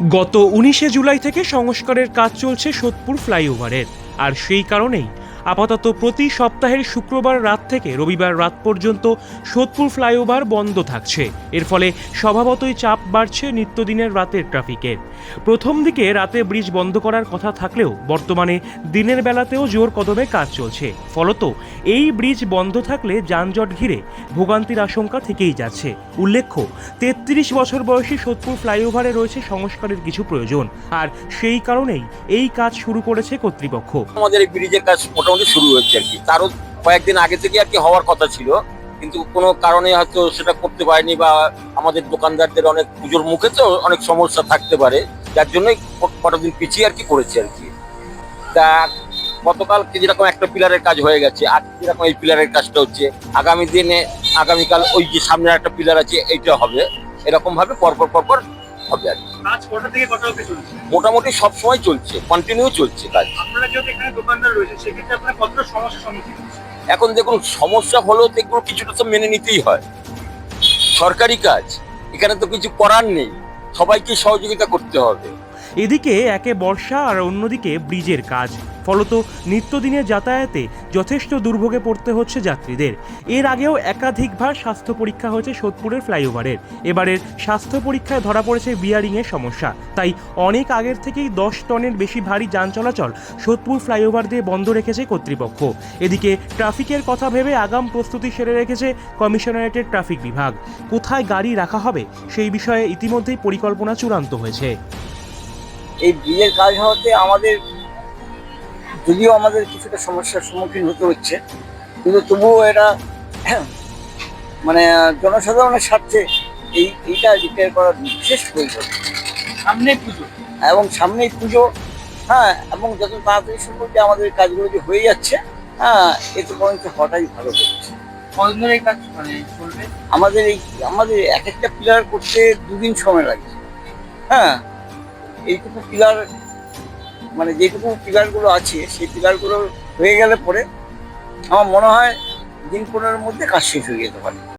গত ১৯শে জুলাই থেকে সংস্কারের কাজ চলছে সোদপুর ফ্লাইওভারের। আর সেই কারণেই আপাতত প্রতি সপ্তাহের শুক্রবার রাত থেকে রবিবার রাত পর্যন্ত সোদপুর ফ্লাইওভার বন্ধ থাকছে। এর ফলে স্বভাবতই চাপ বাড়ছে নিত্যদিনের রাতের ট্রাফিকের। প্রথম দিকে রাতে ব্রিজ বন্ধ করার কথা থাকলেও বর্তমানে দিনের বেলাতেও জোর কদমে কাজ চলছে। ফলত এই ব্রিজ বন্ধ থাকলে যানজট ঘিরে ভোগান্তির আশঙ্কা থেকেই যাচ্ছে। উল্লেখ্য, ৩৩ বছর বয়সী সোদপুর ফ্লাইওভারে রয়েছে সংস্কারের কিছু প্রয়োজন, আর সেই কারণেই এই কাজ শুরু করেছে কর্তৃপক্ষ। আমাদের এই ব্রিজের কাজ মোটামুটি শুরু হয়েছে আর কি, তারও কয়েকদিন আগে থেকে আর কি হওয়ার কথা ছিল, কিন্তু কোনো কারণে হয়তো সেটা করতে পারেনি, বা আমাদের দোকানদারদের অনেক পুজোর মুখে তো অনেক সমস্যা থাকতে পারে, যার জন্যই কটা দিন পিছিয়ে আর কি করেছে আর কি। তা গতকাল যেরকম একটা পিলারের কাজ হয়ে গেছে, আর যেরকম এই পিলারের কাজটা হচ্ছে, আগামী দিনে আগামীকাল ওই যে সামনে একটা পিলার আছে এইটা হবে, এরকম ভাবে পরপর পরপর হবে আর কি। কাজ কটা থেকে কটা অবধি চলছে? মোটামুটি সবসময় চলছে, কন্টিনিউ চলছে কাজ। আপনারা যেহেতু এখানে দোকানদার রয়েছে, সেক্ষেত্রে আপনারা কতটা সমস্যার সম্মুখীন হচ্ছেন? এখন দেখুন, সমস্যা হলেও তো এগুলো কিছুটা তো মেনে নিতেই হয়, সরকারি কাজ, এখানে তো কিছু করার নেই, সবাইকে সহযোগিতা করতে হবে। এদিকে একে বর্ষা আর অন্যদিকে ব্রিজের কাজ, ফলত নিত্যদিনের যাতায়াতে যথেষ্ট দুর্ভোগে পড়তে হচ্ছে যাত্রীদের। এর আগেও একাধিকবার স্বাস্থ্য পরীক্ষা হয়েছে সোদপুরের ফ্লাইওভারের। এবারের স্বাস্থ্য পরীক্ষায় ধরা পড়েছে বিয়ারিংয়ের সমস্যা। তাই অনেক আগের থেকেই 10 টনের বেশি ভারী যান চলাচল সোদপুর ফ্লাইওভার দিয়ে বন্ধ রেখেছে কর্তৃপক্ষ। এদিকে ট্রাফিকের কথা ভেবে আগাম প্রস্তুতি সেরে রেখেছে কমিশনারেটের ট্রাফিক বিভাগ। কোথায় গাড়ি রাখা হবে সেই বিষয়ে ইতিমধ্যেই পরিকল্পনা চূড়ান্ত হয়েছে। এই ব্রিজের কাজ হওয়াতে যদিও আমাদের কিছুটা সমস্যার সম্মুখীন হতে হচ্ছে, কিন্তু তবুও এটা মানে জনসাধারণের স্বার্থে এইটা রিপেয়ার করার বিশেষ প্রয়োজন। সামনে পুজো এবং সামনেই পুজো, হ্যাঁ, এবং যত তাড়াতাড়ি সম্ভব যে আমাদের কাজগুলো যে হয়ে যাচ্ছে, হ্যাঁ, এতে পর্যন্ত হওয়াটাই ভালো হচ্ছে। কতদিন ধরে এই কাজ চলবে? আমাদের এক একটা পিলার করতে 2 দিন সময় লাগে। হ্যাঁ, এইটুকু পিলার মানে যেটুকু পিলারগুলো আছে সেই পিলারগুলো হয়ে গেলে পরে আমার মনে হয় দিন 15-এর মধ্যে কাজ শেষ হয়ে যেতে পারে।